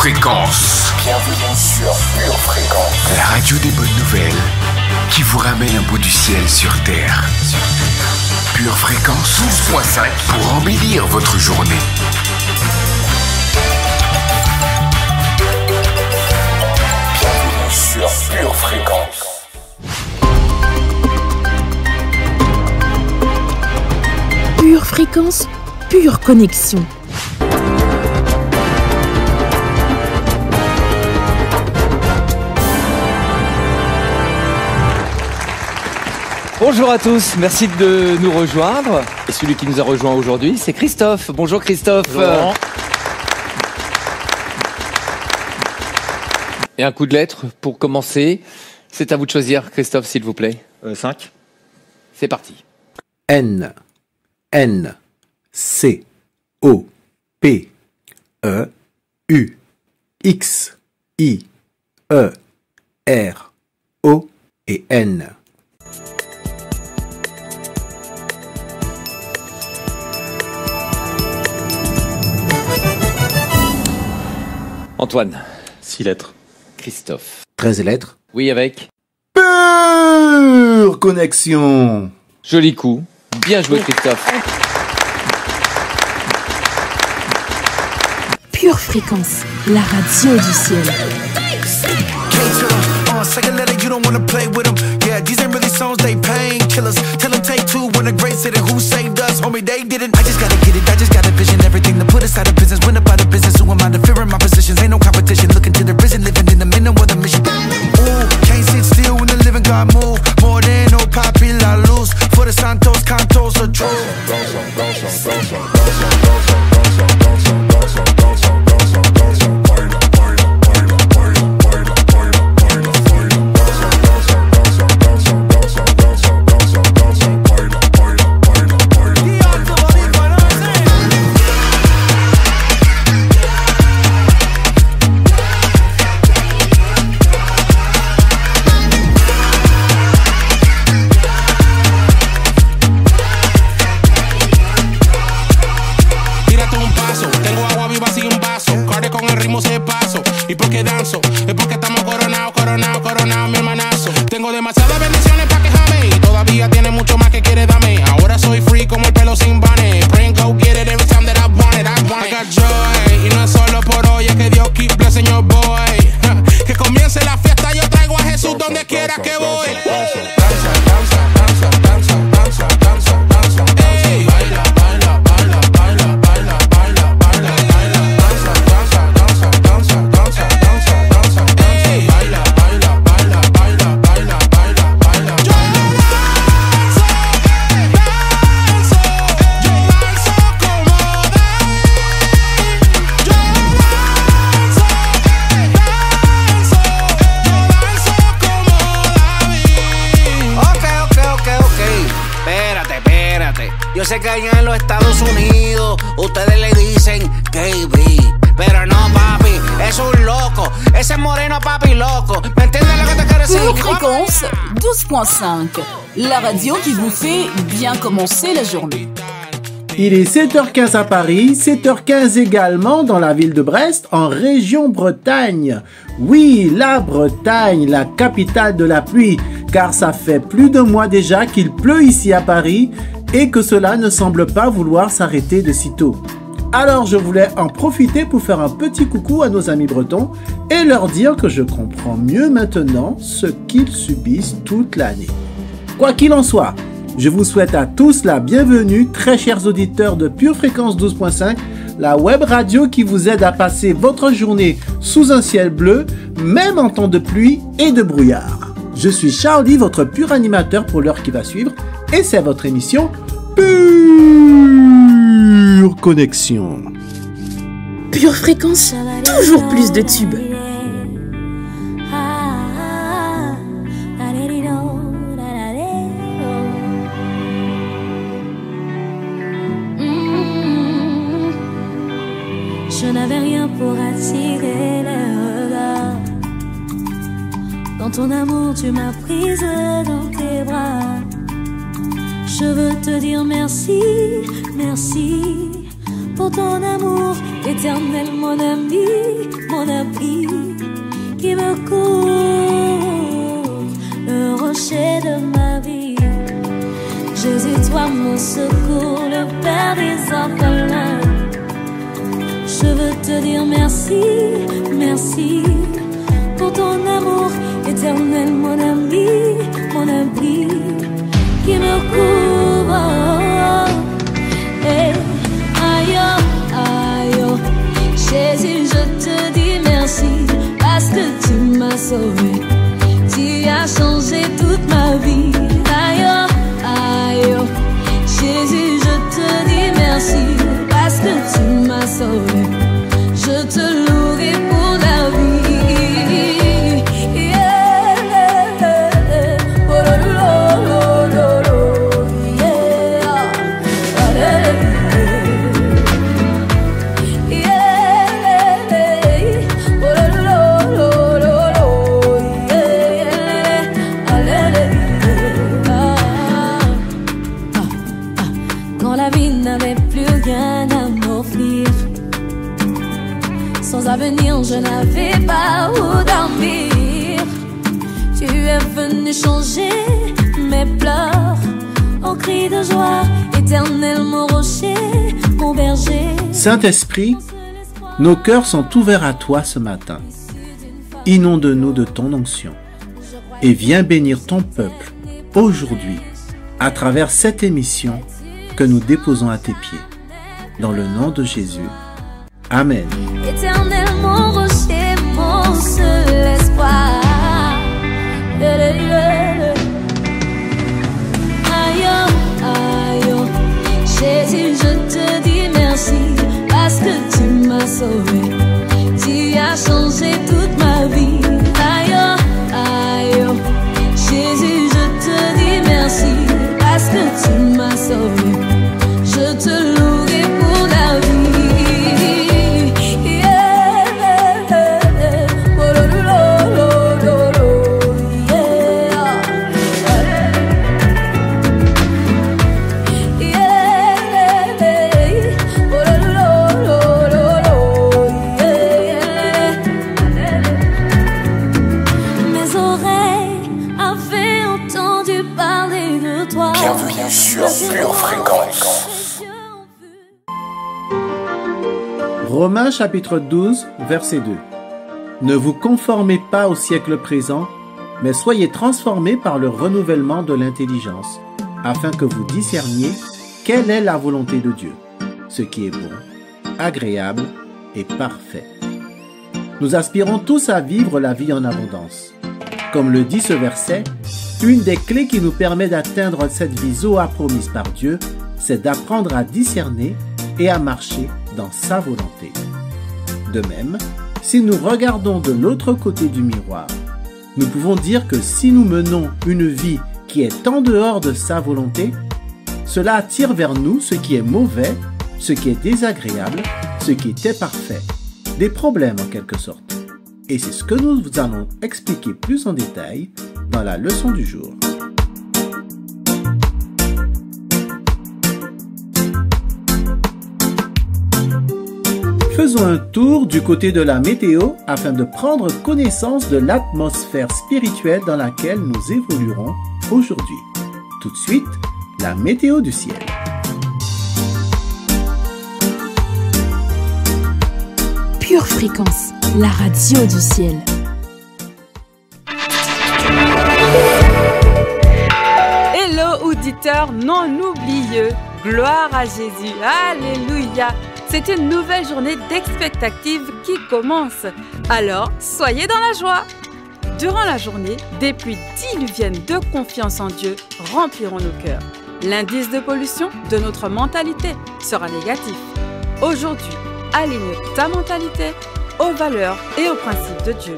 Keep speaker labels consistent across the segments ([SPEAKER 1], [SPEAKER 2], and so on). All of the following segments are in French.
[SPEAKER 1] Fréquence.
[SPEAKER 2] Bienvenue sur Pure Fréquence.
[SPEAKER 1] La radio des bonnes nouvelles qui vous ramène un bout du ciel sur Terre. Pure Fréquence 12.5 pour embellir votre journée.
[SPEAKER 2] Bienvenue sur Pure Fréquence.
[SPEAKER 3] Pure Fréquence, pure connexion.
[SPEAKER 4] Bonjour à tous, merci de nous rejoindre. Et celui qui nous a rejoint aujourd'hui, c'est Christophe. Bonjour Christophe. Bonjour. Et un coup de lettres pour commencer. C'est à vous de choisir, Christophe, s'il vous plaît.
[SPEAKER 5] 5.
[SPEAKER 4] C'est parti.
[SPEAKER 6] N, N, C, O, P, E, U, X, I, E, R, O et N.
[SPEAKER 4] Antoine.
[SPEAKER 5] 6 lettres.
[SPEAKER 4] Christophe.
[SPEAKER 6] 13 lettres.
[SPEAKER 4] Oui, avec
[SPEAKER 6] Pure connexion.
[SPEAKER 4] joli coup. Bien joué, Christophe.
[SPEAKER 3] Pure Fréquence, la radio du ciel.
[SPEAKER 7] Second letter, you don't wanna play with them. Yeah, these ain't really songs, they painkillers. Tell them take two when the great said it. Who saved us? Homie, they didn't. I just gotta get it, I just got a vision. Everything to put us out of business. Went up out of business. Who am I to fear in my positions? Ain't no competition. Looking to the prison, living in the middle of the mission. Ooh, can't sit still when the living God move. More than no papi la luz. For the Santos, Cantos, the truth.
[SPEAKER 8] ¿Y por qué danzo? Es porque estamos coronados, mi hermanazo. Tengo demasiadas bendiciones pa' quejarme y todavía tiene mucho más que quiere darme. Ahora soy free como el pelo sin bane. Pray and go get it every time that I want it, I got joy, y no es solo por hoy, es que Dios keep blessing your boy. Que comience la fiesta, yo traigo a Jesús donde quiera que voy. Danza, danza, danza, danza, danza, danza, danza, danza. Ey, baila, baila, baila, baila, baila, baila, baila, baila. Danza, danza, danza, danza, danza, danza, danza, danza. Ey, baila, baila, baila, baila, baila, baila, baila. Yo danzo, danzo, yo danzo como David. Yo danzo, danzo, yo danzo como David.
[SPEAKER 9] Ok. Espérate. Yo sé que allá en los Estados Unidos ustedes le dicen KB, pero no, papi, es un loco. Ese moreno, papi, loco. ¿Me entiendes lo que te quiero decir?
[SPEAKER 3] Pure Fréquence 12.5, la radio qui vous fait bien commencer la journée.
[SPEAKER 6] Il est 7h15 à Paris, 7h15 également dans la ville de Brest, en région Bretagne. Oui, la Bretagne, la capitale de la pluie, car ça fait plus d'un mois déjà qu'il pleut ici à Paris et que cela ne semble pas vouloir s'arrêter de sitôt. Alors je voulais en profiter pour faire un petit coucou à nos amis bretons et leur dire que je comprends mieux maintenant ce qu'ils subissent toute l'année. Quoi qu'il en soit, je vous souhaite à tous la bienvenue, très chers auditeurs de Pure Fréquence 12.5, la web radio qui vous aide à passer votre journée sous un ciel bleu, même en temps de pluie et de brouillard. Je suis Charlie, votre pur animateur pour l'heure qui va suivre, et c'est votre émission Pure Connexion.
[SPEAKER 3] Pure Fréquence, toujours plus de tubes.
[SPEAKER 10] Je n'avais rien pour attirer les regards. Dans ton amour, tu m'as prise dans tes bras. Je veux te dire merci, merci pour ton amour éternel, mon ami, mon abri qui me couvre, le rocher de ma vie. Jésus, toi mon secours, le Père des orphelins. Je veux te dire merci, merci pour ton amour éternel, mon ami, mon abri qui me couvre. Hey, aïe, aïe, Jésus, je te dis merci parce que tu m'as sauvé. Tu as changé toute ma vie. Aïe, aïe, Jésus, je te dis merci parce que tu m'as sauvé. Je te louerai pour la vie. Sans avenir, je n'avais pas où dormir. Tu es venu changer mes pleurs en cris de joie. Éternel, mon rocher, mon berger.
[SPEAKER 6] Saint-Esprit, nos cœurs sont ouverts à toi ce matin. Inonde-nous de ton onction et viens bénir ton peuple aujourd'hui à travers cette émission que nous déposons à tes pieds. Dans le nom de Jésus. Amen.
[SPEAKER 10] Éternel, mon rocher, mon seul espoir. Aïe, aïe, Jésus, je te dis merci parce que tu m'as sauvé. Tu as changé toute ma vie. Aïe, aïe, Jésus, je te dis merci parce que tu m'as sauvé. Je te louerai pour la vie.
[SPEAKER 2] Bienvenue sur Pure Fréquence.
[SPEAKER 6] Romains chapitre 12, verset 2. Ne vous conformez pas au siècle présent, mais soyez transformés par le renouvellement de l'intelligence, afin que vous discerniez quelle est la volonté de Dieu, ce qui est bon, agréable et parfait. Nous aspirons tous à vivre la vie en abondance. Comme le dit ce verset, une des clés qui nous permet d'atteindre cette vie Zoa promise par Dieu, c'est d'apprendre à discerner et à marcher dans sa volonté. De même, si nous regardons de l'autre côté du miroir, nous pouvons dire que si nous menons une vie qui est en dehors de sa volonté, cela attire vers nous ce qui est mauvais, ce qui est désagréable, ce qui est imparfait, des problèmes en quelque sorte. Et c'est ce que nous vous allons expliquer plus en détail dans la leçon du jour. Faisons un tour du côté de la météo afin de prendre connaissance de l'atmosphère spirituelle dans laquelle nous évoluerons aujourd'hui. Tout de suite, la météo du ciel.
[SPEAKER 3] Pure Fréquence, la radio du ciel.
[SPEAKER 5] Hello auditeurs non oublieux, gloire à Jésus, alléluia. C'est une nouvelle journée d'expectative qui commence. Alors, soyez dans la joie. Durant la journée, des pluies diluviennes de confiance en Dieu rempliront nos cœurs. L'indice de pollution de notre mentalité sera négatif. Aujourd'hui, aligne ta mentalité aux valeurs et aux principes de Dieu.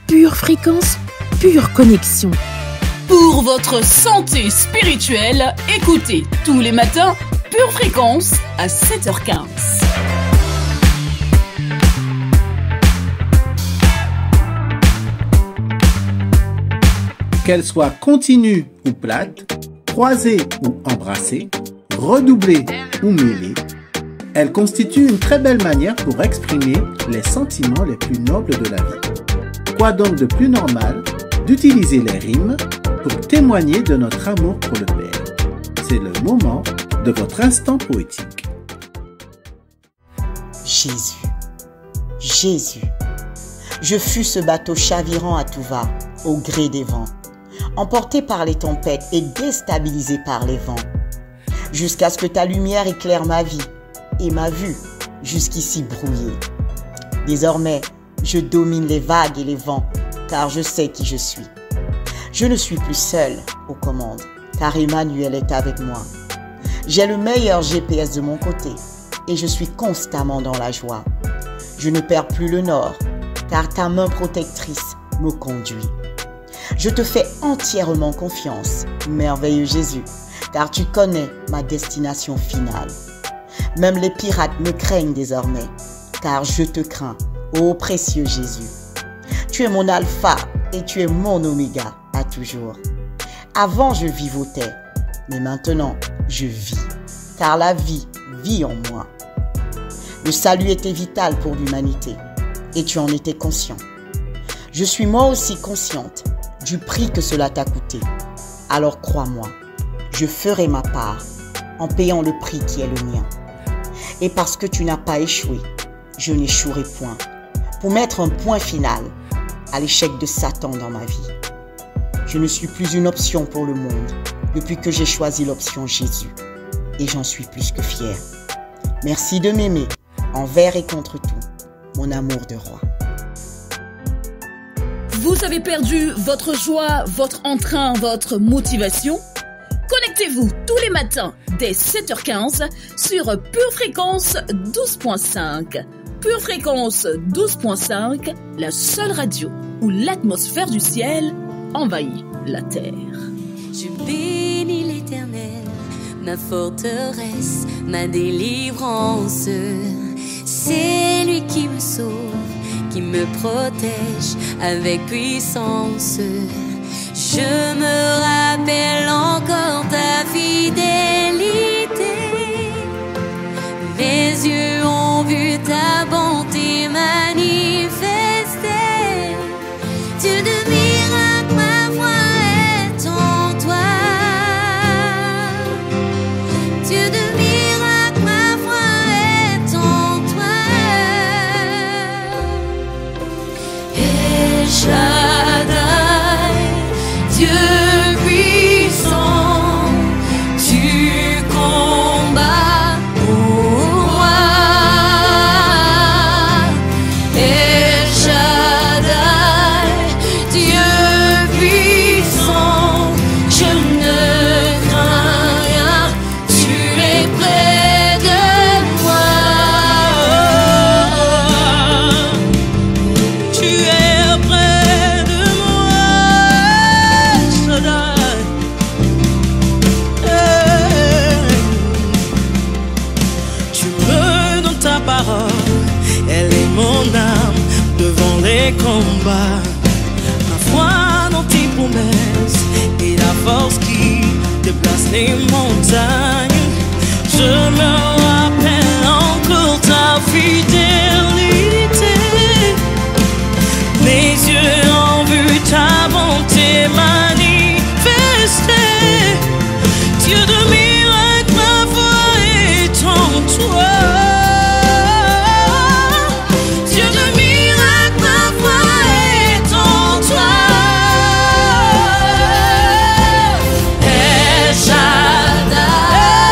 [SPEAKER 3] Pure Fréquence, pure connexion. Pour votre santé spirituelle, écoutez tous les matins Pure Fréquence à 7h15.
[SPEAKER 6] Qu'elle soit continue ou plate, croisée ou embrassée, redoublée ou mêlée, elle constitue une très belle manière pour exprimer les sentiments les plus nobles de la vie. Quoi donc de plus normal d'utiliser les rimes pour témoigner de notre amour pour le Père. C'est le moment de votre instant poétique.
[SPEAKER 11] Jésus, Jésus, je fus ce bateau chavirant à tout va, au gré des vents, emporté par les tempêtes et déstabilisé par les vents, jusqu'à ce que ta lumière éclaire ma vie et ma vue jusqu'ici brouillée. Désormais, je domine les vagues et les vents, car je sais qui je suis. Je ne suis plus seul aux commandes, car Emmanuel est avec moi. J'ai le meilleur GPS de mon côté, et je suis constamment dans la joie. Je ne perds plus le nord, car ta main protectrice me conduit. Je te fais entièrement confiance, merveilleux Jésus, car tu connais ma destination finale. Même les pirates me craignent désormais, car je te crains, ô précieux Jésus. Tu es mon alpha et tu es mon oméga à toujours. Avant je vivotais, mais maintenant je vis, car la vie vit en moi. Le salut était vital pour l'humanité, et tu en étais conscient. Je suis moi aussi consciente du prix que cela t'a coûté. Alors crois-moi, je ferai ma part en payant le prix qui est le mien. Et parce que tu n'as pas échoué, je n'échouerai point, pour mettre un point final à l'échec de Satan dans ma vie. Je ne suis plus une option pour le monde depuis que j'ai choisi l'option Jésus. Et j'en suis plus que fière. Merci de m'aimer envers et contre tout, mon amour de roi.
[SPEAKER 3] Vous avez perdu votre joie, votre entrain, votre motivation? Connectez-vous tous les matins dès 7h15 sur Pure Fréquence 12.5. Pure Fréquence 12.5, la seule radio où l'atmosphère du ciel envahit la terre.
[SPEAKER 2] Je bénis l'Éternel, ma forteresse, ma délivrance. C'est lui qui me sauve, qui me protège avec puissance. Je me rappelle encore ta fidélité. Mes yeux ont vu ta bonté manifestée. Dieu de miracles, ma foi est en toi. Dieu de miracles, ma foi est en toi. El Shaddai, Dieu puissant, tu combats pour moi. El Shaddai, Dieu puissant, je ne crains rien, tu es près de moi. Tu es près de moi, Shaddai.
[SPEAKER 12] Tu me donnes ta parole, elle est mon âme devant les combats. Ma foi dans tes promesses et la force qui déplace les montagnes. Je me rappelle encore ta fidélité. Mes yeux ont vu ta bonté manifestée. Dieu de miracles, ma foi est en toi. Dieu de miracles, ma foi est en toi. El Shaddai,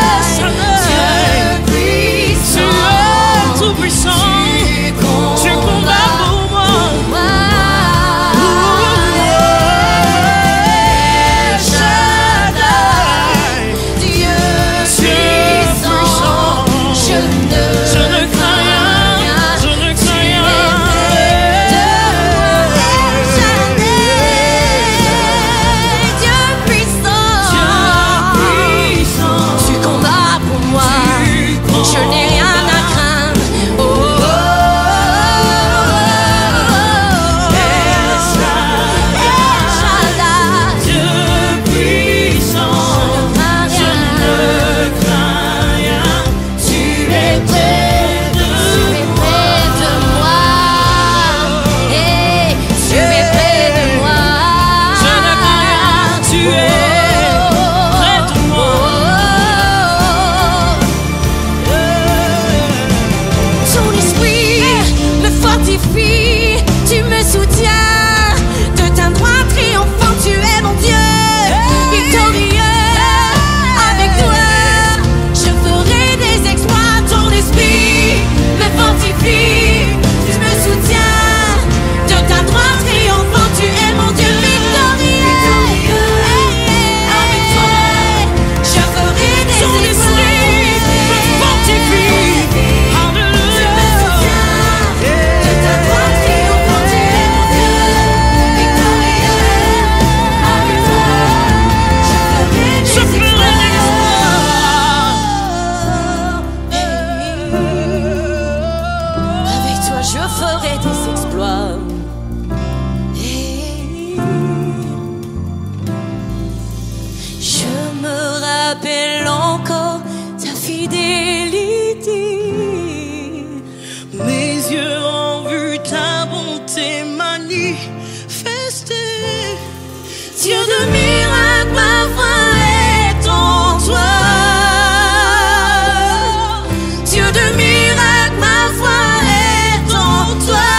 [SPEAKER 12] fidélité. Mes yeux ont vu ta bonté manifestée.
[SPEAKER 2] Dieu de miracles, ma foi est en toi. Dieu de miracles, ma foi est en toi.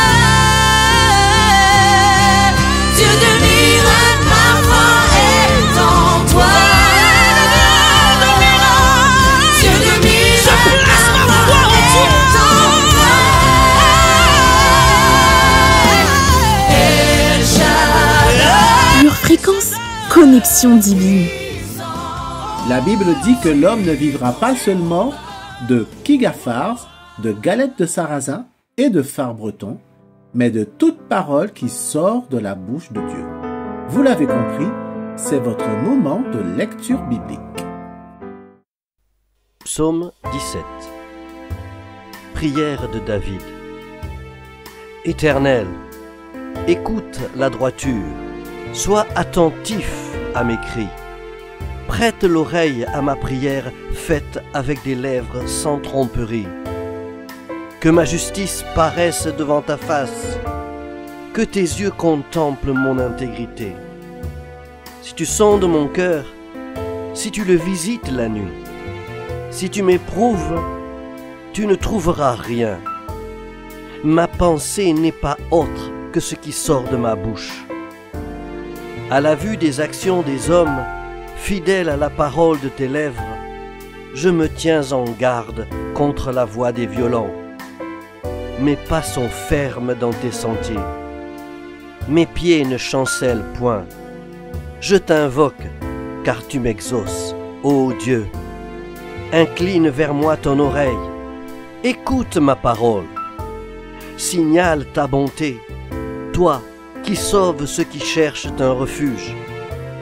[SPEAKER 2] Dieu de miracles, ma foi est en toi. Dieu de miracles, ma foi est en toi. El Shaddai.
[SPEAKER 13] Pure fréquence, connexion divine.
[SPEAKER 6] La Bible dit que l'homme ne vivra pas seulement de kigafars, de galettes de sarrasin et de phare breton, mais de toute parole qui sort de la bouche de Dieu. Vous l'avez compris, c'est votre moment de lecture biblique.
[SPEAKER 14] Psaume 17. Prière de David. Éternel, écoute la droiture, sois attentif à mes cris. Prête l'oreille à ma prière faite avec des lèvres sans tromperie. Que ma justice paraisse devant ta face, que tes yeux contemplent mon intégrité. Si tu sondes mon cœur, si tu le visites la nuit, si tu m'éprouves, tu ne trouveras rien. Ma pensée n'est pas autre que ce qui sort de ma bouche. À la vue des actions des hommes, fidèle à la parole de tes lèvres, je me tiens en garde contre la voix des violents. Mes pas sont fermes dans tes sentiers. Mes pieds ne chancellent point. Je t'invoque, car tu m'exauces, ô Dieu. Incline vers moi ton oreille. Écoute ma parole. Signale ta bonté, toi qui sauves ceux qui cherchent un refuge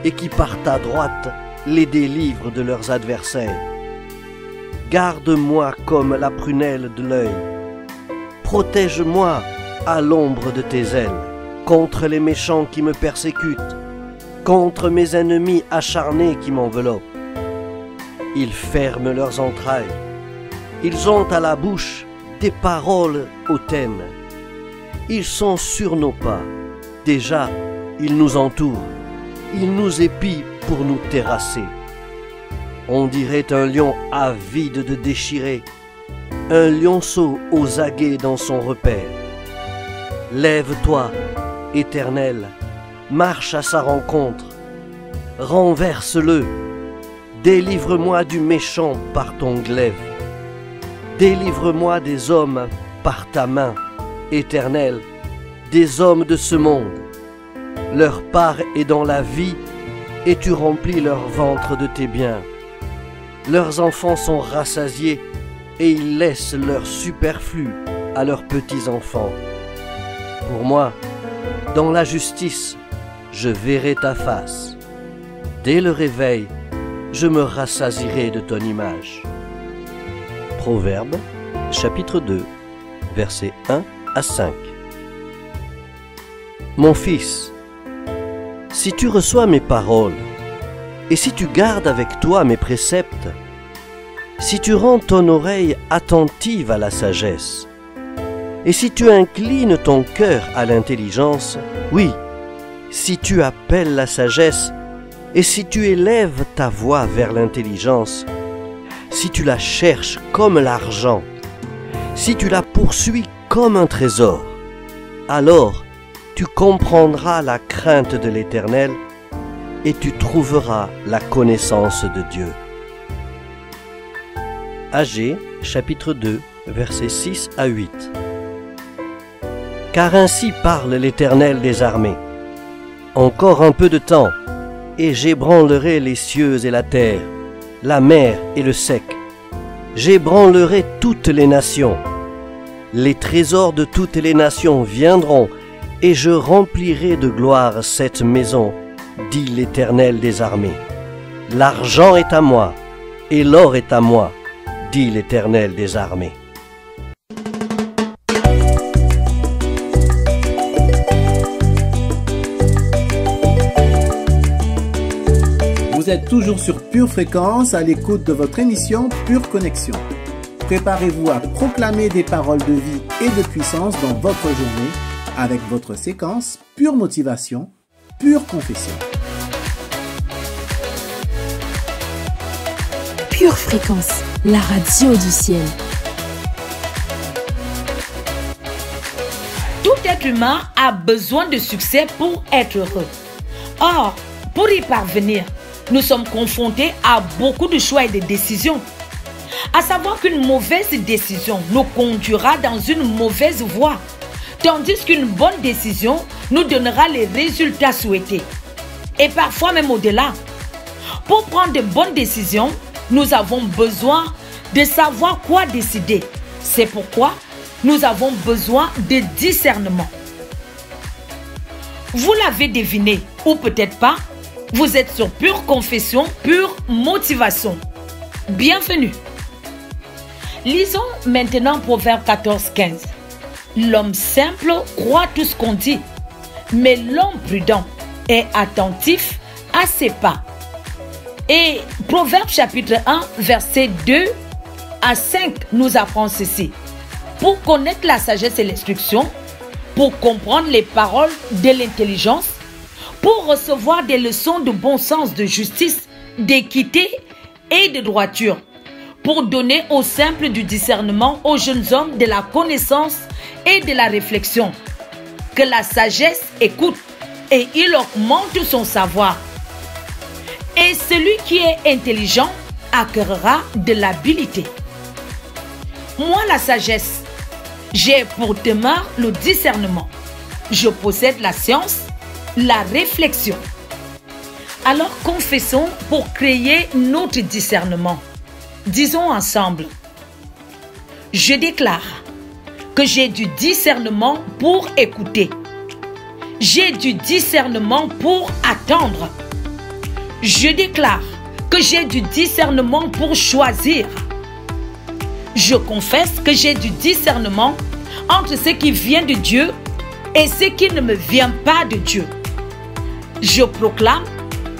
[SPEAKER 14] et qui par ta droite les délivre de leurs adversaires. Garde-moi comme la prunelle de l'œil. Protège-moi à l'ombre de tes ailes, contre les méchants qui me persécutent, contre mes ennemis acharnés qui m'enveloppent. Ils ferment leurs entrailles. Ils ont à la bouche des paroles hautaines. Ils sont sur nos pas. Déjà, ils nous entourent. Ils nous épient pour nous terrasser. On dirait un lion avide de déchirer, un lionceau aux aguets dans son repère. Lève-toi, Éternel, marche à sa rencontre, renverse-le, délivre-moi du méchant par ton glaive. Délivre-moi des hommes par ta main, Éternel, des hommes de ce monde. Leur part est dans la vie, et tu remplis leur ventre de tes biens. Leurs enfants sont rassasiés, et ils laissent leur superflu à leurs petits-enfants. Pour moi, dans la justice, je verrai ta face. Dès le réveil, je me rassasierai de ton image. Proverbes, chapitre 2, versets 1 à 5. Mon fils, si tu reçois mes paroles, et si tu gardes avec toi mes préceptes, si tu rends ton oreille attentive à la sagesse, et si tu inclines ton cœur à l'intelligence, oui, si tu appelles la sagesse, et si tu élèves ta voix vers l'intelligence, si tu la cherches comme l'argent, si tu la poursuis comme un trésor, alors tu comprendras la crainte de l'Éternel et tu trouveras la connaissance de Dieu. Agée, chapitre 2, versets 6 à 8. Car ainsi parle l'Éternel des armées. Encore un peu de temps, et j'ébranlerai les cieux et la terre, la mer et le sec. J'ébranlerai toutes les nations. Les trésors de toutes les nations viendront, et je remplirai de gloire cette maison, dit l'Éternel des armées. L'argent est à moi, et l'or est à moi, dit l'Éternel des armées.
[SPEAKER 6] Vous êtes toujours sur Pure Fréquence à l'écoute de votre émission Pure Connexion. Préparez-vous à proclamer des paroles de vie et de puissance dans votre journée avec votre séquence Pure Motivation, Pure Confession.
[SPEAKER 13] Pure Fréquence, la radio du ciel.
[SPEAKER 15] Tout être humain a besoin de succès pour être heureux. Or, pour y parvenir, nous sommes confrontés à beaucoup de choix et de décisions. À savoir qu'une mauvaise décision nous conduira dans une mauvaise voie, tandis qu'une bonne décision nous donnera les résultats souhaités. Et parfois même au-delà. Pour prendre de bonnes décisions, nous avons besoin de savoir quoi décider. C'est pourquoi nous avons besoin de discernement. Vous l'avez deviné, ou peut-être pas, vous êtes sur Pure Confession, Pure Motivation. Bienvenue. Lisons maintenant Proverbe 14:15. L'homme simple croit tout ce qu'on dit, mais l'homme prudent est attentif à ses pas. Et Proverbe chapitre 1, verset 2 à 5 nous apprend ceci. Pour connaître la sagesse et l'instruction, pour comprendre les paroles de l'intelligence, pour recevoir des leçons de bon sens, de justice, d'équité et de droiture, pour donner aux simples du discernement, aux jeunes hommes de la connaissance et de la réflexion. Que la sagesse écoute et il augmente son savoir. Et celui qui est intelligent acquérera de l'habileté. Moi, la sagesse, j'ai pour demeure le discernement. Je possède la science, la réflexion. Alors confessons pour créer notre discernement. Disons ensemble, je déclare que j'ai du discernement pour écouter. J'ai du discernement pour attendre. Je déclare que j'ai du discernement pour choisir. Je confesse que j'ai du discernement entre ce qui vient de Dieu et ce qui ne me vient pas de Dieu. Je proclame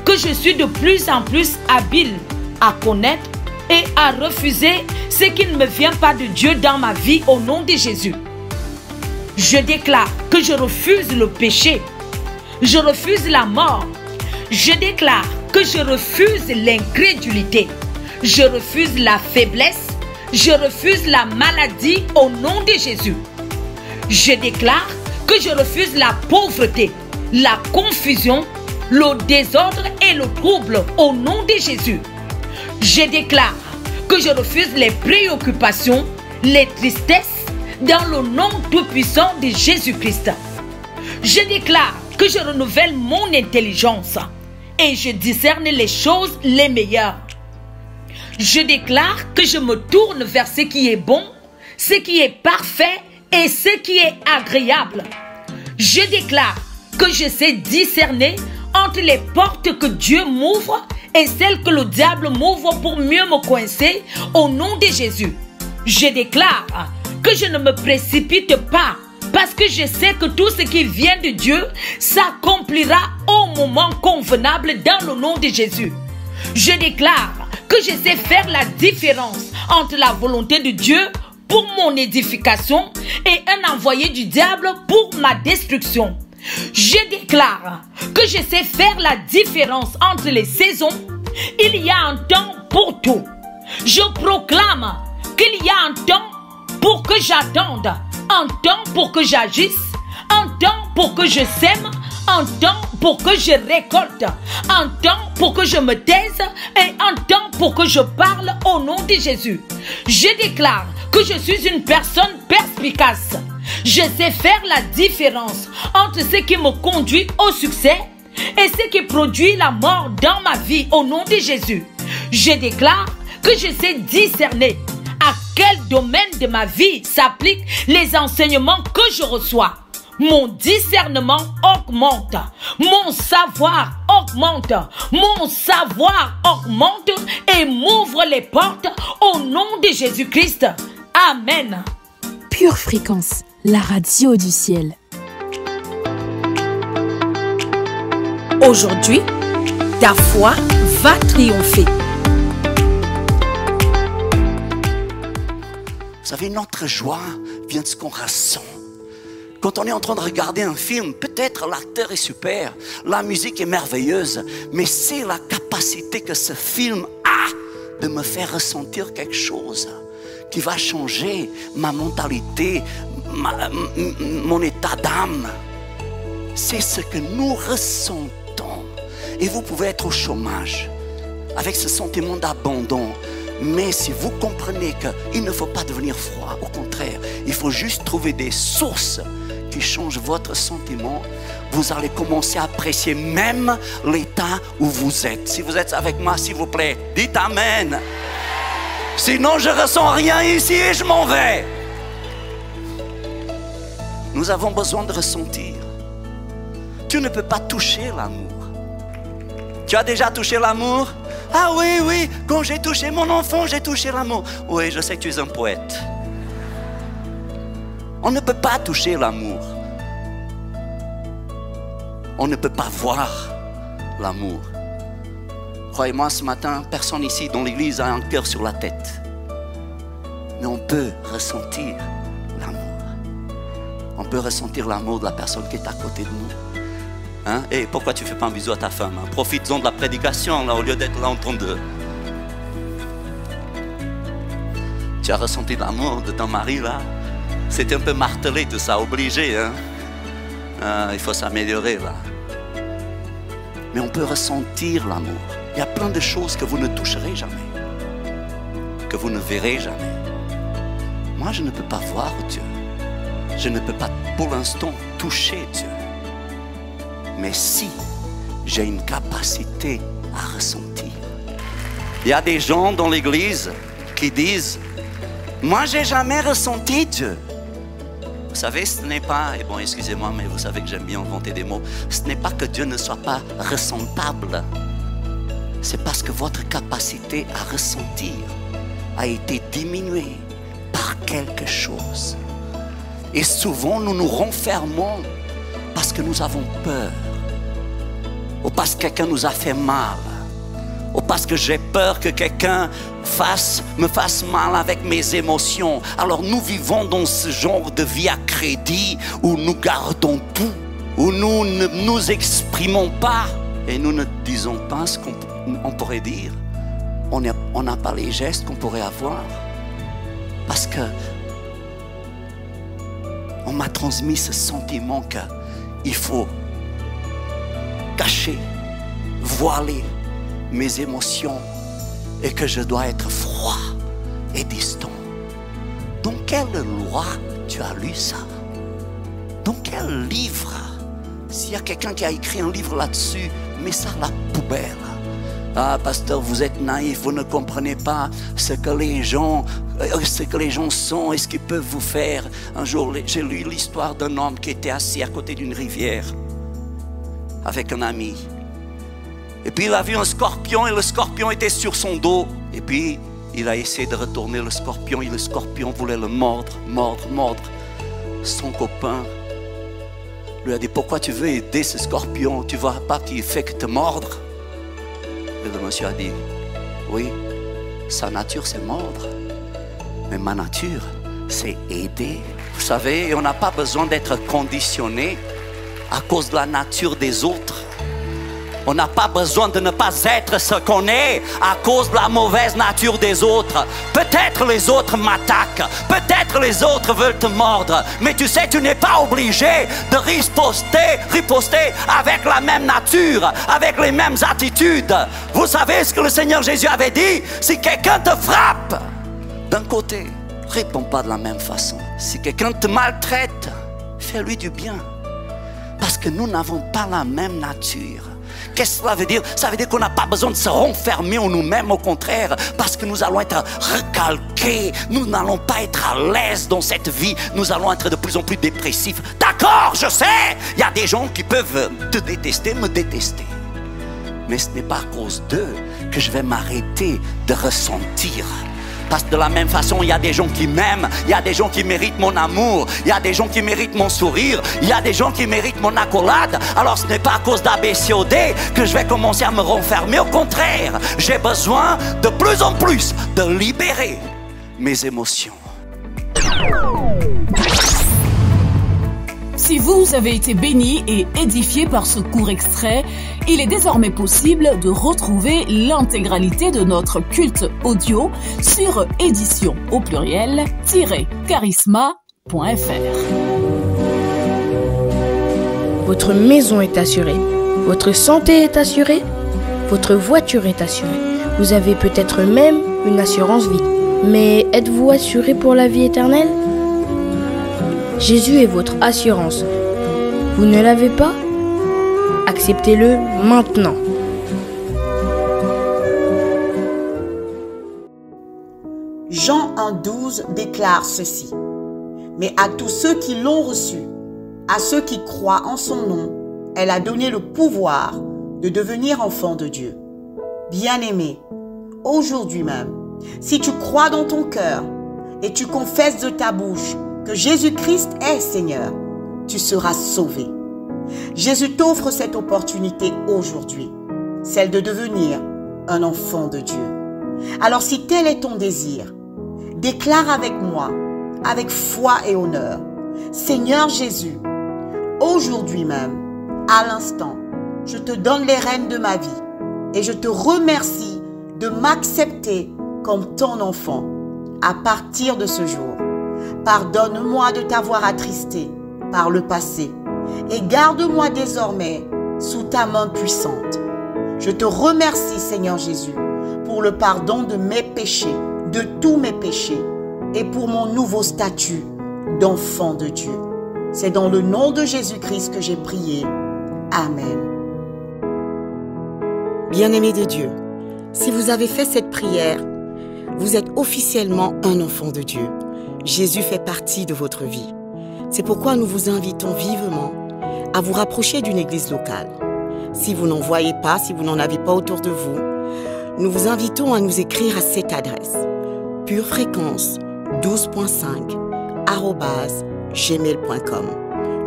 [SPEAKER 15] que je suis de plus en plus habile à connaître et à refuser ce qui ne me vient pas de Dieu dans ma vie au nom de Jésus. Je déclare que je refuse le péché. Je refuse la mort. Je déclare que je refuse l'incrédulité. Je refuse la faiblesse. Je refuse la maladie au nom de Jésus. Je déclare que je refuse la pauvreté, la confusion, le désordre et le trouble au nom de Jésus. Je déclare que je refuse les préoccupations, les tristesses dans le nom tout-puissant de Jésus-Christ. Je déclare que je renouvelle mon intelligence et je discerne les choses les meilleures. Je déclare que je me tourne vers ce qui est bon, ce qui est parfait et ce qui est agréable. Je déclare que je sais discerner entre les portes que Dieu m'ouvre et celles que le diable m'ouvre pour mieux me coincer au nom de Jésus. Je déclare que je ne me précipite pas parce que je sais que tout ce qui vient de Dieu s'accomplira au moment convenable dans le nom de Jésus. Je déclare que je sais faire la différence entre la volonté de Dieu pour mon édification et un envoyé du diable pour ma destruction. Je déclare que je sais faire la différence entre les saisons. Il y a un temps pour tout. Je proclame qu'il y a un temps pour que j'attende, un temps pour que j'agisse, un temps pour que je sème, un temps pour que je récolte, un temps pour que je me taise et un temps pour que je parle au nom de Jésus. Je déclare que je suis une personne perspicace. Je sais faire la différence entre ce qui me conduit au succès et ce qui produit la mort dans ma vie au nom de Jésus. Je déclare que je sais discerner à quel domaine de ma vie s'appliquent les enseignements que je reçois. Mon discernement augmente, mon savoir augmente, mon savoir augmente et m'ouvre les portes au nom de Jésus-Christ. Amen.
[SPEAKER 13] Pure Fréquence, la radio du ciel.
[SPEAKER 15] Aujourd'hui, ta foi va triompher.
[SPEAKER 9] savez, notre joie vient de ce qu'on ressent. Quand on est en train de regarder un film, peut-être l'acteur est super, la musique est merveilleuse, mais c'est la capacité que ce film a de me faire ressentir quelque chose qui va changer ma mentalité, mon état d'âme. C'est ce que nous ressentons. Et vous pouvez être au chômage avec ce sentiment d'abandon. Mais si vous comprenez qu'il ne faut pas devenir froid, au contraire, il faut juste trouver des sources qui changent votre sentiment, vous allez commencer à apprécier même l'état où vous êtes. Si vous êtes avec moi, s'il vous plaît, dites Amen. Sinon, je ne ressens rien ici et je m'en vais. Nous avons besoin de ressentir. Tu ne peux pas toucher l'amour. Tu as déjà touché l'amour? Ah oui, oui, quand j'ai touché mon enfant, j'ai touché l'amour. Oui, je sais que tu es un poète. On ne peut pas toucher l'amour. On ne peut pas voir l'amour. Croyez-moi, ce matin, personne ici dans l'église a un cœur sur la tête. Mais on peut ressentir l'amour. On peut ressentir l'amour de la personne qui est à côté de nous. Hein? Et pourquoi tu ne fais pas un bisou à ta femme? Hein? Profites-en de la prédication là, au lieu d'être là en train de... Tu as ressenti l'amour de ton mari là? C'était un peu martelé tout ça, obligé. Hein? Il faut s'améliorer là. Mais on peut ressentir l'amour. Il y a plein de choses que vous ne toucherez jamais, que vous ne verrez jamais. Moi, je ne peux pas voir Dieu. Je ne peux pas pour l'instant toucher Dieu. Mais si j'ai une capacité à ressentir. Il y a des gens dans l'église qui disent « Moi, j'ai jamais ressenti Dieu ». Vous savez, ce n'est pas, et bon, excusez-moi, mais vous savez que j'aime bien inventer des mots. Ce n'est pas que Dieu ne soit pas ressentable. C'est parce que votre capacité à ressentir a été diminuée par quelque chose. Et souvent, nous nous renfermons parce que nous avons peur. Ou parce que quelqu'un nous a fait mal. Ou parce que j'ai peur que quelqu'un me fasse mal avec mes émotions. Alors nous vivons dans ce genre de vie à crédit où nous gardons tout, où nous ne nous exprimons pas et nous ne disons pas ce qu'on pourrait dire. On n'a pas les gestes qu'on pourrait avoir. Parce que on m'a transmis ce sentiment qu'il faut cacher, voiler mes émotions et que je dois être froid et distant. Dans quelle loi tu as lu ça? Dans quel livre? S'il y a quelqu'un qui a écrit un livre là-dessus, mets ça à la poubelle. Ah, pasteur, vous êtes naïf, vous ne comprenez pas ce que les gens sont et ce qu'ils peuvent vous faire. Un jour, j'ai lu l'histoire d'un homme qui était assis à côté d'une rivière avec un ami. Et puis il a vu un scorpion et le scorpion était sur son dos. Et puis il a essayé de retourner le scorpion et le scorpion voulait le mordre. Son copain lui a dit: pourquoi tu veux aider ce scorpion? Tu vois pas qu'il fait que te mordre? Et le monsieur a dit: oui, sa nature c'est mordre, mais ma nature c'est aider. Vous savez, on n'a pas besoin d'être conditionné à cause de la nature des autres. On n'a pas besoin de ne pas être ce qu'on est à cause de la mauvaise nature des autres. Peut-être les autres m'attaquent, peut-être les autres veulent te mordre, mais tu sais, tu n'es pas obligé de riposter avec la même nature, avec les mêmes attitudes. Vous savez ce que le Seigneur Jésus avait dit? Si quelqu'un te frappe d'un côté, réponds pas de la même façon. Si quelqu'un te maltraite, fais-lui du bien. Parce que nous n'avons pas la même nature. Qu'est-ce que cela veut dire? Ça veut dire qu'on n'a pas besoin de se renfermer en nous-mêmes, au contraire, parce que nous allons être recalqués, nous n'allons pas être à l'aise dans cette vie, nous allons être de plus en plus dépressifs. D'accord, je sais, il y a des gens qui peuvent te détester, me détester. Mais ce n'est pas à cause d'eux que je vais m'arrêter de ressentir. Parce que de la même façon, il y a des gens qui m'aiment, il y a des gens qui méritent mon amour, il y a des gens qui méritent mon sourire, il y a des gens qui méritent mon accolade. Alors ce n'est pas à cause d'ABCOD que je vais commencer à me renfermer. Au contraire, j'ai besoin de plus en plus de libérer mes émotions.
[SPEAKER 3] Si vous avez été béni et édifié par ce court extrait, il est désormais possible de retrouver l'intégralité de notre culte audio sur édition au pluriel-charisma.fr.
[SPEAKER 16] Votre maison est assurée, votre santé est assurée, votre voiture est assurée. Vous avez peut-être même une assurance vie. Mais êtes-vous assuré pour la vie éternelle ? Jésus est votre assurance. Vous ne l'avez pas ? Acceptez-le maintenant.
[SPEAKER 11] Jean 1,12 déclare ceci. Mais à tous ceux qui l'ont reçu, à ceux qui croient en son nom, elle a donné le pouvoir de devenir enfants de Dieu. Bien-aimé, aujourd'hui même, si tu crois dans ton cœur et tu confesses de ta bouche que Jésus-Christ est Seigneur, tu seras sauvé. Jésus t'offre cette opportunité aujourd'hui, celle de devenir un enfant de Dieu. Alors si tel est ton désir, déclare avec moi, avec foi et honneur, Seigneur Jésus, aujourd'hui même, à l'instant, je te donne les rênes de ma vie et je te remercie de m'accepter comme ton enfant à partir de ce jour. Pardonne-moi de t'avoir attristé par le passé et garde-moi désormais sous ta main puissante. Je te remercie, Seigneur Jésus, pour le pardon de mes péchés, de tous mes péchés et pour mon nouveau statut d'enfant de Dieu. C'est dans le nom de Jésus-Christ que j'ai prié. Amen. Bien-aimés de Dieu, si vous avez fait cette prière, vous êtes officiellement un enfant de Dieu. Jésus fait partie de votre vie. C'est pourquoi nous vous invitons vivement à vous rapprocher d'une église locale. Si vous n'en voyez pas, si vous n'en avez pas autour de vous, nous vous invitons à nous écrire à cette adresse purefréquence12.5@gmail.com.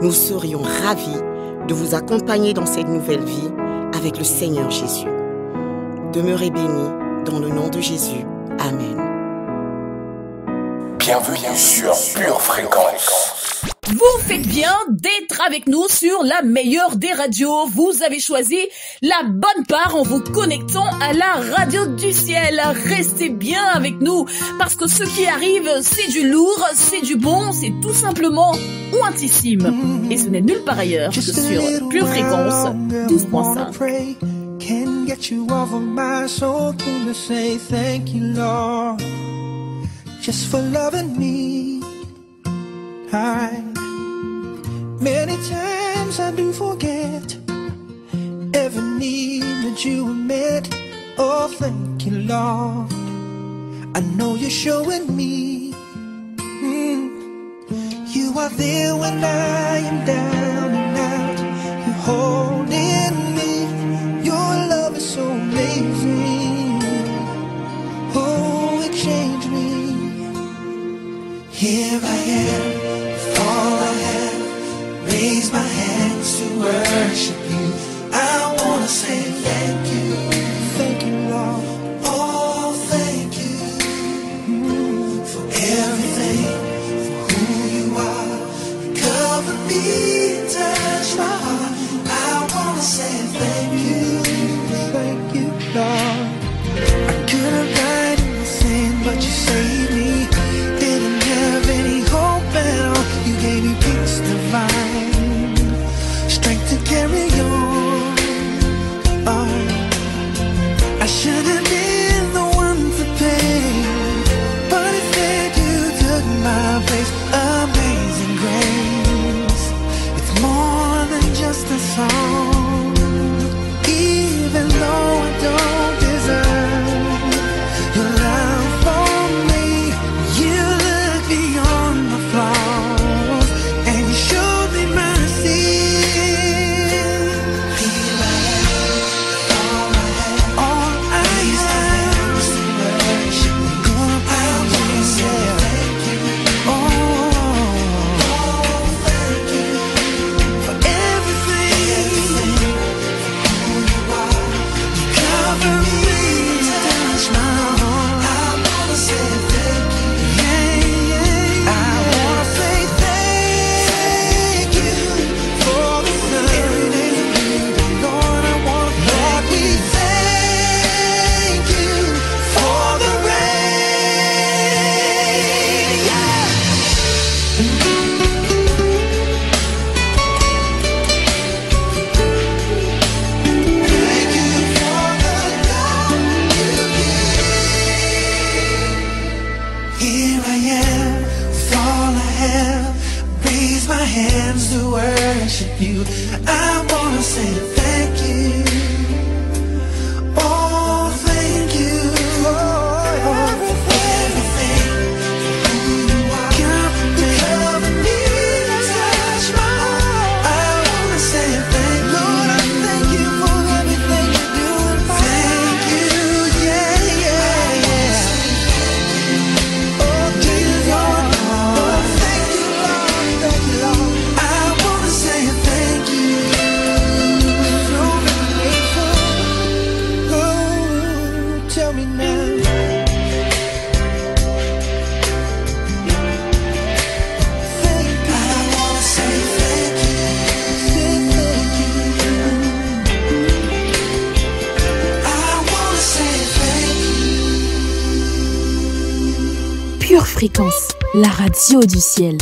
[SPEAKER 11] Nous serions ravis de vous accompagner dans cette nouvelle vie avec le Seigneur Jésus. Demeurez bénis dans le nom de Jésus. Amen.
[SPEAKER 1] Bienvenue sur Pure Fréquence.
[SPEAKER 3] Vous faites bien d'être avec nous sur la meilleure des radios. Vous avez choisi la bonne part en vous connectant à la radio du ciel. Restez bien avec nous parce que ce qui arrive, c'est du lourd, c'est du bon, c'est tout simplement ouintissime. Et ce n'est nulle part ailleurs que sur Pure Fréquence 12.5.
[SPEAKER 17] Can get you off of my soul to say thank you, Lord, just for loving me. Many times I do forget every need that you have met. Oh, thank you, Lord. I know you're showing me you are there when I am down and out. You're holding me. Your love is so amazing. Oh, it changed me. Here I am, with all I have. Raise my hands to worship you. I wanna say thank you. Thank you, Lord. Oh, thank you for everything, for who you are. Cover me, touch my heart. I wanna say thank you. Thank you, Lord. I could have died in the sin, but you saved me. Didn't have any hope at all. You gave me peace divine, strength to carry on. Oh, I should have been the one to pay, but instead you took my place. Amazing grace, it's more than just a song. Even though I don't deserve your love for me, here I am with all I have. Raise my hands to worship you. I wanna say thank you. Oh, thank you.
[SPEAKER 13] Pure Fréquence, la radio du ciel.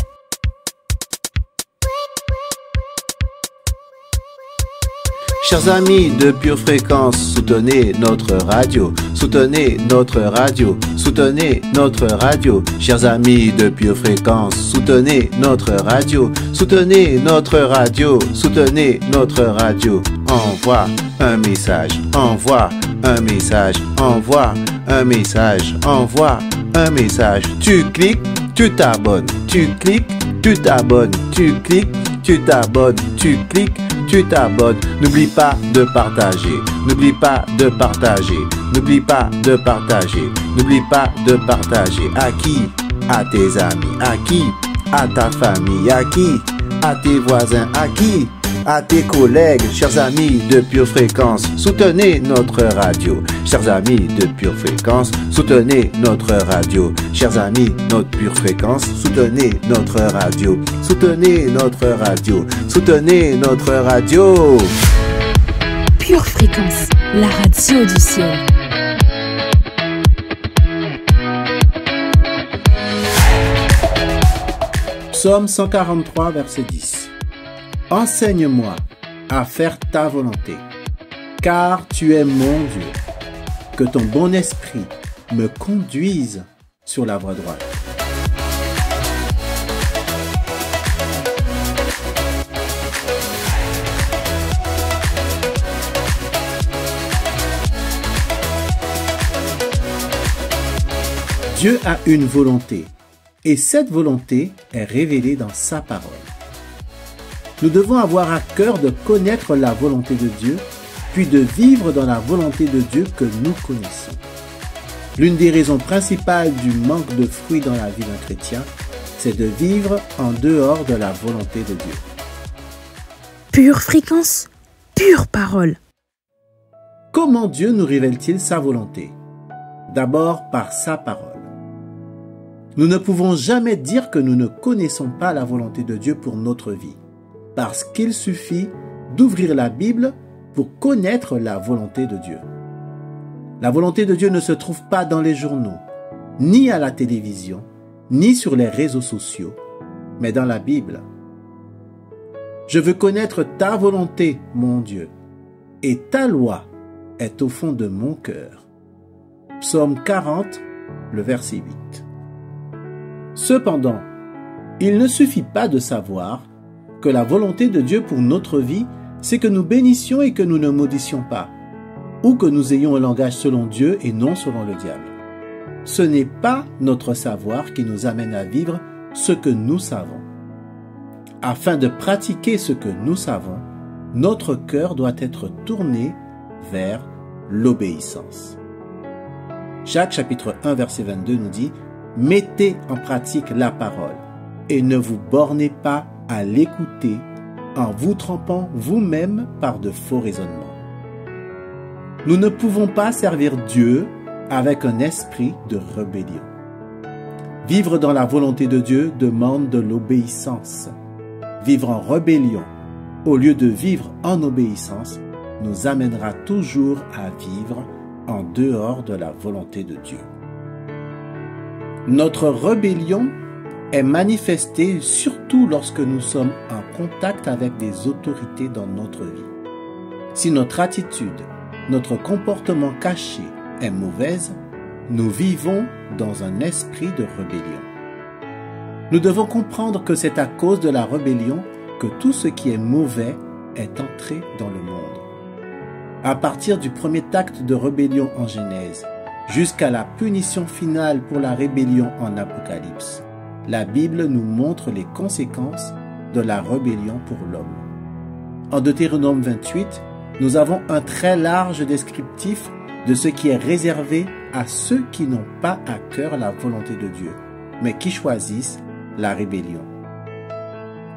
[SPEAKER 6] Chers amis de Pure Fréquence, soutenez notre radio, soutenez notre radio, soutenez notre radio. Chers amis de Pure Fréquence, soutenez notre radio, soutenez notre radio, soutenez notre radio. Envoie un message, envoie un message, envoie un message, envoie un message. Tu cliques, tu t'abonnes, tu cliques, tu t'abonnes, tu cliques, tu t'abonnes, tu cliques, tu t'abonnes. N'oublie pas de partager, n'oublie pas de partager, n'oublie pas de partager, n'oublie pas de partager. À qui? À tes amis. À qui? À ta famille. À qui? À tes voisins. À qui? À tes collègues. Chers amis de Pure Fréquence, soutenez notre radio. Chers amis de Pure Fréquence, soutenez notre radio. Chers amis, notre Pure Fréquence, soutenez notre radio. Soutenez notre radio. Soutenez notre radio.
[SPEAKER 13] Pure Fréquence, la radio du ciel.
[SPEAKER 6] Psaume 143, verset 10. Enseigne-moi à faire ta volonté, car tu es mon Dieu. Que ton bon esprit me conduise sur la voie droite. Dieu a une volonté, et cette volonté est révélée dans sa parole. Nous devons avoir à cœur de connaître la volonté de Dieu, puis de vivre dans la volonté de Dieu que nous connaissons. L'une des raisons principales du manque de fruits dans la vie d'un chrétien, c'est de vivre en dehors de la volonté de Dieu.
[SPEAKER 13] Pure Fréquence, pure parole.
[SPEAKER 6] Comment Dieu nous révèle-t-il sa volonté? D'abord par sa parole. Nous ne pouvons jamais dire que nous ne connaissons pas la volonté de Dieu pour notre vie, parce qu'il suffit d'ouvrir la Bible pour connaître la volonté de Dieu. La volonté de Dieu ne se trouve pas dans les journaux, ni à la télévision, ni sur les réseaux sociaux, mais dans la Bible. Je veux connaître ta volonté, mon Dieu, et ta loi est au fond de mon cœur. Psaume 40, le verset 8. Cependant, il ne suffit pas de savoir que la volonté de Dieu pour notre vie, c'est que nous bénissions et que nous ne maudissions pas, ou que nous ayons un langage selon Dieu et non selon le diable. Ce n'est pas notre savoir qui nous amène à vivre ce que nous savons. Afin de pratiquer ce que nous savons, notre cœur doit être tourné vers l'obéissance. Jacques chapitre 1 verset 22 nous dit « Mettez en pratique la parole et ne vous bornez pas à l'écouter en vous trompant vous-même par de faux raisonnements. » Nous ne pouvons pas servir Dieu avec un esprit de rébellion. Vivre dans la volonté de Dieu demande de l'obéissance. Vivre en rébellion, au lieu de vivre en obéissance, nous amènera toujours à vivre en dehors de la volonté de Dieu. Notre rébellion est manifestée surtout lorsque nous sommes en contact avec des autorités dans notre vie. Si notre attitude, notre comportement caché est mauvaise, nous vivons dans un esprit de rébellion. Nous devons comprendre que c'est à cause de la rébellion que tout ce qui est mauvais est entré dans le monde. À partir du premier acte de rébellion en Genèse, jusqu'à la punition finale pour la rébellion en Apocalypse, la Bible nous montre les conséquences de la rébellion pour l'homme. En Deutéronome 28, nous avons un très large descriptif de ce qui est réservé à ceux qui n'ont pas à cœur la volonté de Dieu, mais qui choisissent la rébellion.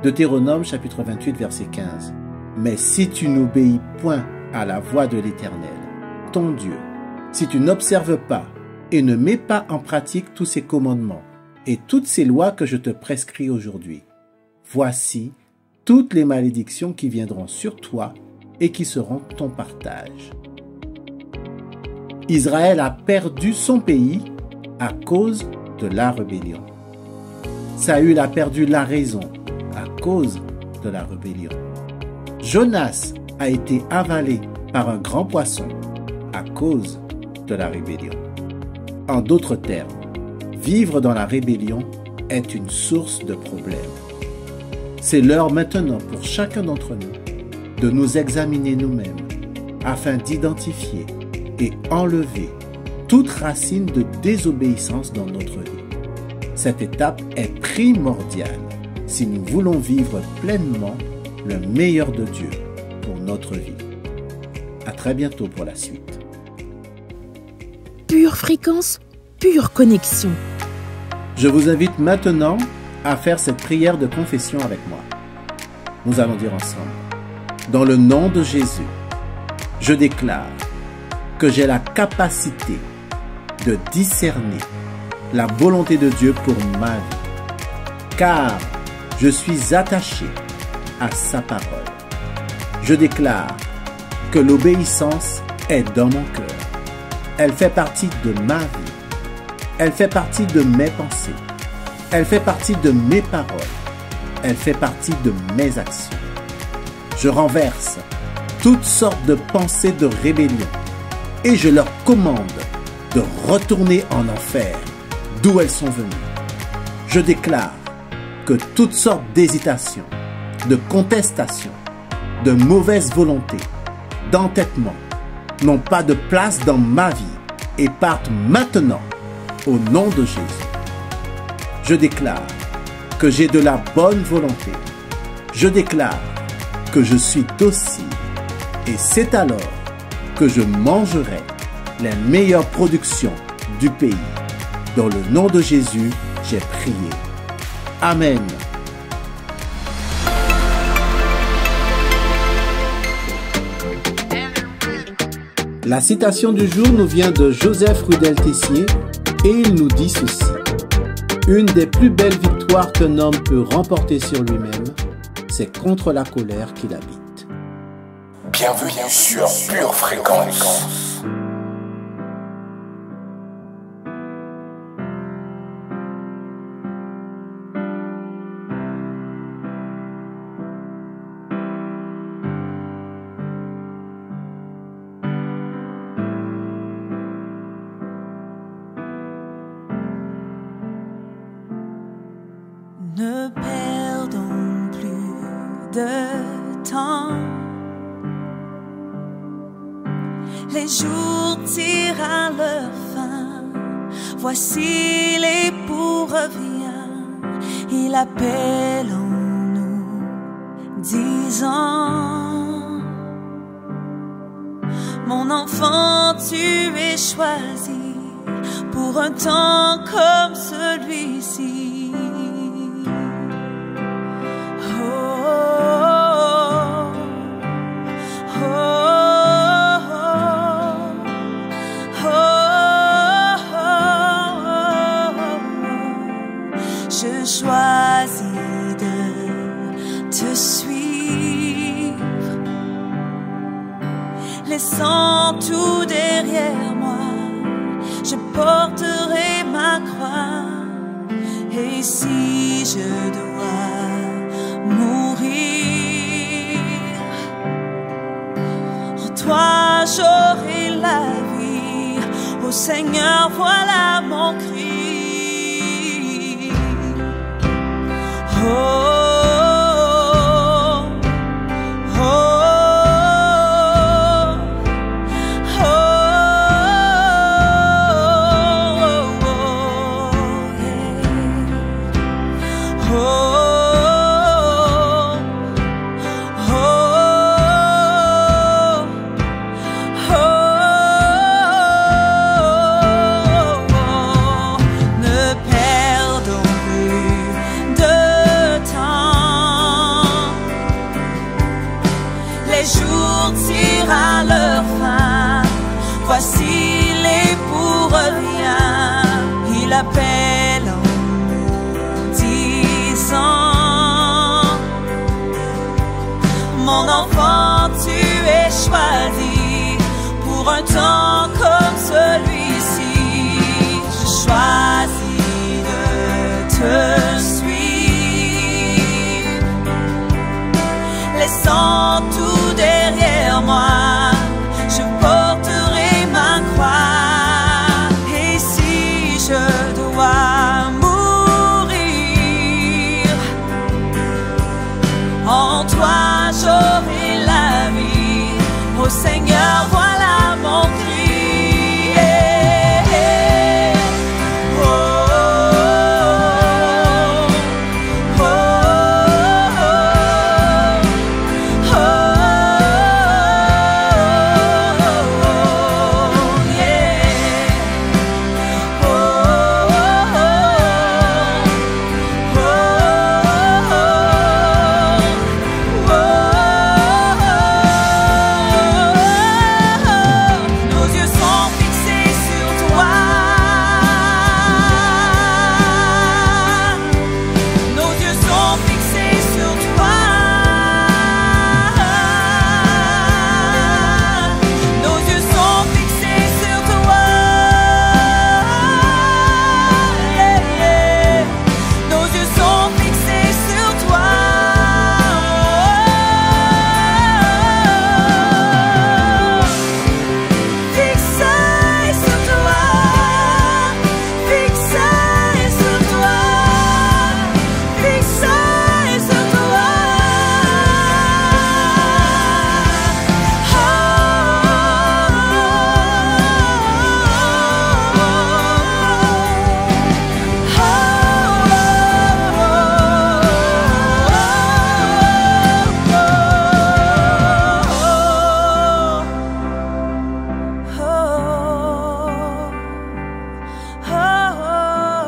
[SPEAKER 6] Deutéronome chapitre 28 verset 15. Mais si tu n'obéis point à la voix de l'Éternel, ton Dieu, si tu n'observes pas et ne mets pas en pratique tous ses commandements et toutes ces lois que je te prescris aujourd'hui, voici toutes les malédictions qui viendront sur toi et qui seront ton partage. Israël a perdu son pays à cause de la rébellion. Saül a perdu la raison à cause de la rébellion. Jonas a été avalé par un grand poisson à cause de la rébellion. En d'autres termes, vivre dans la rébellion est une source de problèmes. C'est l'heure maintenant pour chacun d'entre nous de nous examiner nous-mêmes afin d'identifier et enlever toute racine de désobéissance dans notre vie. Cette étape est primordiale si nous voulons vivre pleinement le meilleur de Dieu pour notre vie. À très bientôt pour la suite.
[SPEAKER 13] Pure fréquence, pure connexion.
[SPEAKER 6] Je vous invite maintenant à faire cette prière de confession avec moi. Nous allons dire ensemble: dans le nom de Jésus, je déclare que j'ai la capacité de discerner la volonté de Dieu pour ma vie, car je suis attaché à sa parole. Je déclare que l'obéissance est dans mon cœur. Elle fait partie de ma vie. Elle fait partie de mes pensées. Elle fait partie de mes paroles. Elle fait partie de mes actions. Je renverse toutes sortes de pensées de rébellion et je leur commande de retourner en enfer d'où elles sont venues. Je déclare que toutes sortes d'hésitations, de contestations, de mauvaise volonté, d'entêtement n'ont pas de place dans ma vie et partent maintenant au nom de Jésus. Je déclare que j'ai de la bonne volonté. Je déclare que je suis docile et c'est alors que je mangerai les meilleures productions du pays. Dans le nom de Jésus, j'ai prié. Amen. La citation du jour nous vient de Joseph Rudel-Tessier et il nous dit ceci: une des plus belles victoires qu'un homme peut remporter sur lui-même, c'est contre la colère qu'il habite.
[SPEAKER 1] Bienvenue sur Pure Fréquence.
[SPEAKER 2] Ne perdons plus de temps. Les jours tirent à leur fin. Voici l'époux revient. Il appelle en nous, disant: mon enfant, tu es choisi pour un temps comme celui-ci. Je choisis de te suivre, laissant tout derrière moi. Je porterai ma croix, et si je dois mourir, en toi j'aurai la vie. Ô Seigneur, voilà mon cri. Oh. Voici les pour rien, il appelle en disant: mon enfant, tu es choisi pour un temps comme celui-ci. Je choisis de te suivre, laissant tout derrière moi. Je porterai ma croix, et si je dois mourir, en toi j'aurai la vie. Ô Seigneur, voilà mon cri.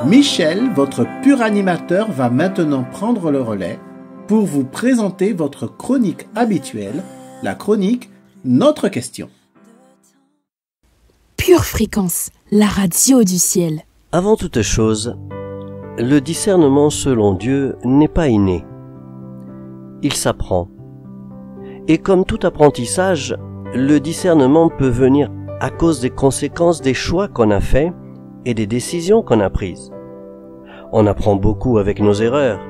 [SPEAKER 6] Michel, votre pur animateur, va maintenant prendre le relais pour vous présenter votre chronique habituelle, la chronique Notre question.
[SPEAKER 13] Pure Fréquence, la radio du ciel.
[SPEAKER 14] Avant toute chose, le discernement selon Dieu n'est pas inné. Il s'apprend. Et comme tout apprentissage, le discernement peut venir à cause des conséquences des choix qu'on a faits et des décisions qu'on a prises. On apprend beaucoup avec nos erreurs,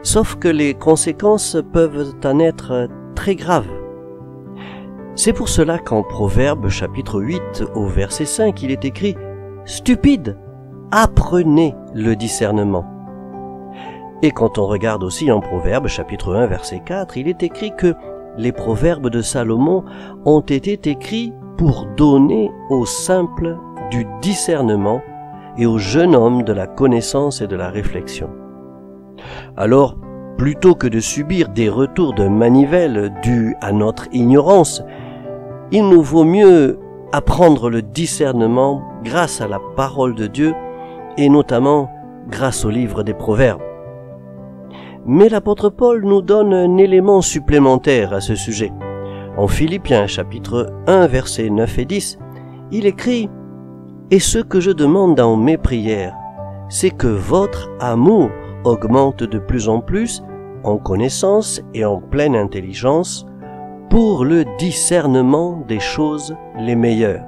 [SPEAKER 14] sauf que les conséquences peuvent en être très graves. C'est pour cela qu'en Proverbes chapitre 8 au verset 5, il est écrit « Stupide, apprenez le discernement ». Et quand on regarde aussi en Proverbes chapitre 1 verset 4, il est écrit que les proverbes de Salomon ont été écrits pour donner aux simples du discernement et aux jeunes hommes de la connaissance et de la réflexion. Alors, plutôt que de subir des retours de manivelle dus à notre ignorance, il nous vaut mieux apprendre le discernement grâce à la parole de Dieu et notamment grâce au livre des Proverbes. Mais l'apôtre Paul nous donne un élément supplémentaire à ce sujet. En Philippiens chapitre 1 versets 9 et 10, il écrit « Et ce que je demande dans mes prières, c'est que votre amour augmente de plus en plus en connaissance et en pleine intelligence pour le discernement des choses les meilleures. »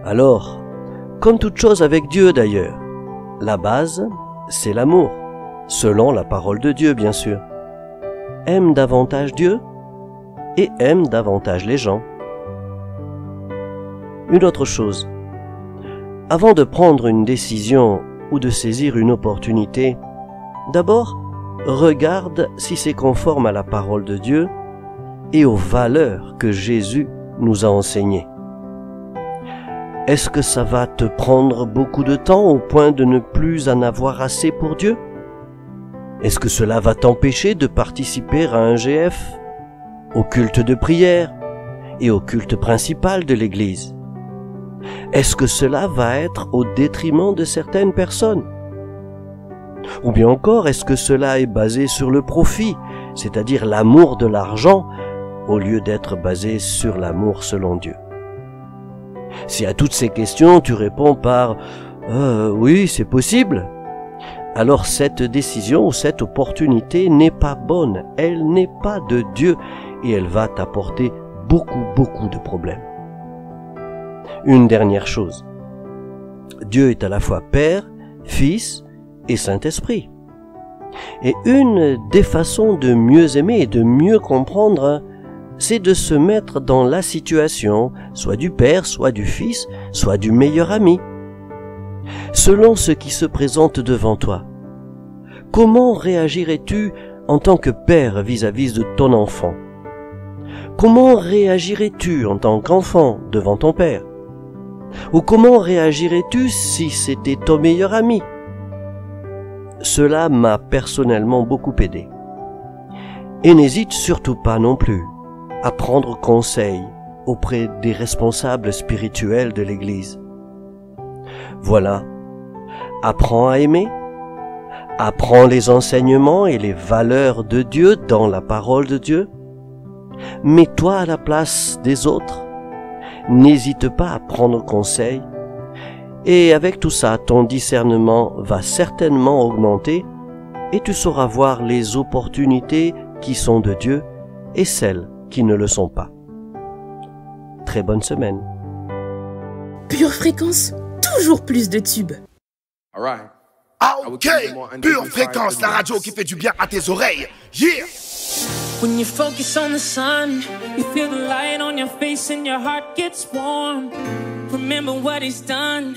[SPEAKER 14] Alors, comme toute chose avec Dieu d'ailleurs, la base, c'est l'amour, selon la parole de Dieu bien sûr. Aime davantage Dieu et aime davantage les gens. Une autre chose, Avant de prendre une décision ou de saisir une opportunité, d'abord, regarde si c'est conforme à la parole de Dieu et aux valeurs que Jésus nous a enseignées. Est-ce que ça va te prendre beaucoup de temps au point de ne plus en avoir assez pour Dieu? Est-ce que cela va t'empêcher de participer à un GF, au culte de prière et au culte principal de l'Église? Est-ce que cela va être au détriment de certaines personnes? Ou bien encore, est-ce que cela est basé sur le profit, c'est-à-dire l'amour de l'argent, au lieu d'être basé sur l'amour selon Dieu? Si à toutes ces questions tu réponds par « oui, c'est possible », alors cette décision ou cette opportunité n'est pas bonne, elle n'est pas de Dieu et elle va t'apporter beaucoup de problèmes. Une dernière chose, Dieu est à la fois Père, Fils et Saint-Esprit. Et une des façons de mieux aimer et de mieux comprendre, c'est de se mettre dans la situation, soit du Père, soit du Fils, soit du meilleur ami. Selon ce qui se présente devant toi, comment réagirais-tu en tant que père vis-à-vis de ton enfant? Comment réagirais-tu en tant qu'enfant devant ton père? Ou comment réagirais-tu si c'était ton meilleur ami? Cela m'a personnellement beaucoup aidé. Et n'hésite surtout pas non plus à prendre conseil auprès des responsables spirituels de l'Église. Voilà, apprends à aimer, apprends les enseignements et les valeurs de Dieu dans la parole de Dieu. Mets-toi à la place des autres, n'hésite pas à prendre conseil, et avec tout ça, ton discernement va certainement augmenter et tu sauras voir les opportunités qui sont de Dieu et celles qui ne le sont pas. Très bonne semaine.
[SPEAKER 13] Pure Fréquence, toujours plus de tubes.
[SPEAKER 18] Ok, Pure Fréquence, la radio qui fait du bien à tes oreilles. Yeah!
[SPEAKER 12] When you focus on the sun, you feel the light on your face and your heart gets warm. Remember what he's done,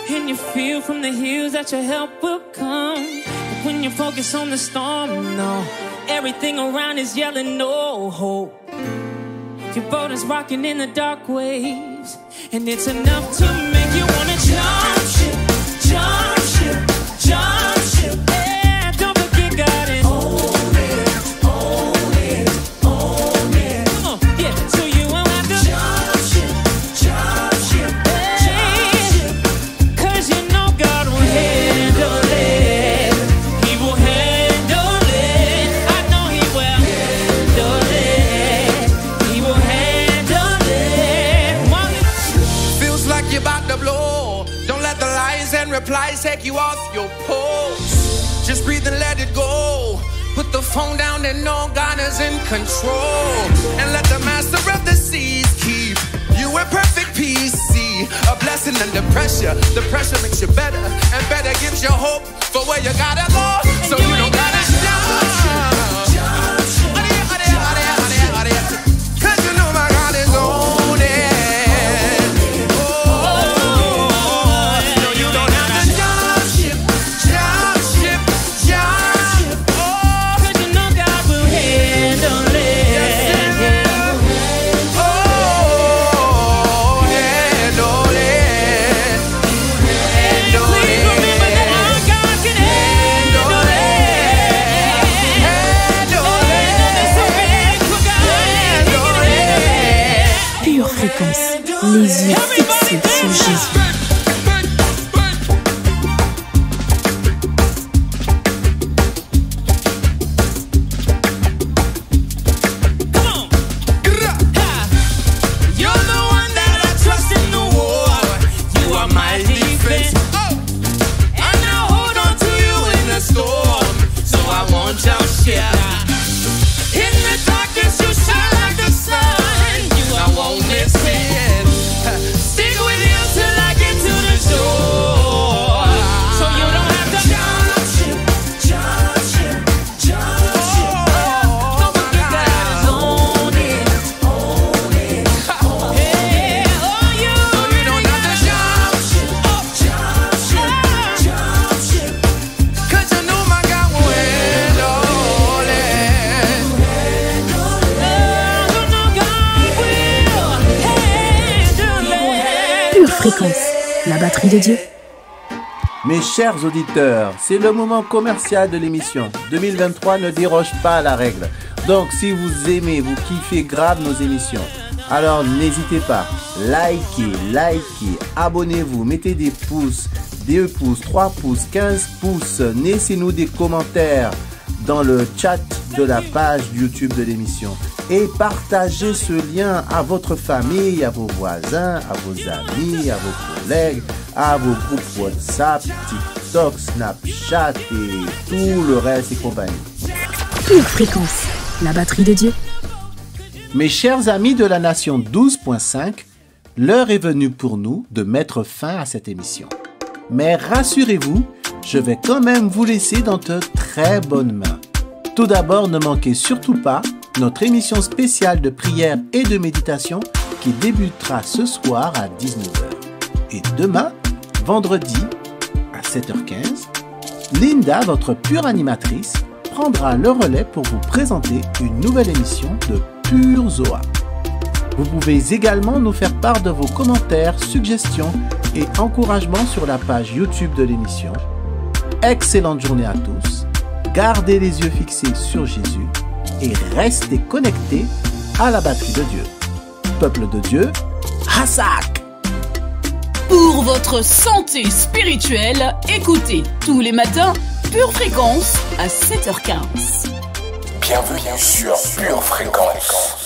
[SPEAKER 12] and you feel from the hills that your help will come. But when you focus on the storm, no, everything around is yelling no hope. Your boat is rocking in the dark waves, and it's enough to make you wanna jump ship, jump ship, jump ship. Yeah, don't forget God and own it, own it, own it. Come on, yeah, so you won't have to jump ship, jump ship, jump ship. 'Cause you know God will handle it. He will handle it. I know He will handle it. He will handle it.
[SPEAKER 7] Feels like you're about to blow. Don't let the lies and replies take you off your post. Just breathe and let it go. Put the phone down and know God is in control. And let the master of the seas keep you in perfect peace. See, a blessing under pressure. The pressure makes you better, and better gives you hope for where you gotta go. So you don't gotta stop. Cause you know my God is on it.
[SPEAKER 13] Les yeux fixés sur Jésus. Fréquence, la batterie de Dieu.
[SPEAKER 6] Mes chers auditeurs, c'est le moment commercial de l'émission. 2023 ne déroge pas à la règle. Donc si vous aimez, vous kiffez grave nos émissions, alors n'hésitez pas, likez, abonnez-vous, mettez des pouces, 2 pouces, 3 pouces, 15 pouces, laissez-nous des commentaires dans le chat de la page YouTube de l'émission et partagez ce lien à votre famille, à vos voisins, à vos amis, à vos collègues, à vos groupes WhatsApp, TikTok, Snapchat et tout le reste et compagnie.
[SPEAKER 13] Pure Fréquence, la batterie de Dieu.
[SPEAKER 6] Mes chers amis de la nation 12.5, l'heure est venue pour nous de mettre fin à cette émission. Mais rassurez-vous, je vais quand même vous laisser dans de très bonnes mains. Tout d'abord, ne manquez surtout pas notre émission spéciale de prière et de méditation qui débutera ce soir à 19h. Et demain, vendredi, à 7h15, Linda, votre pure animatrice, prendra le relais pour vous présenter une nouvelle émission de Pure Zoa. Vous pouvez également nous faire part de vos commentaires, suggestions et encouragements sur la page YouTube de l'émission. Excellente journée à tous, gardez les yeux fixés sur Jésus et restez connectés à la batterie de Dieu. Peuple de Dieu, Hassak!
[SPEAKER 3] Pour votre santé spirituelle, écoutez tous les matins Pure Fréquence à 7h15.
[SPEAKER 1] Bienvenue sur Pure Fréquence.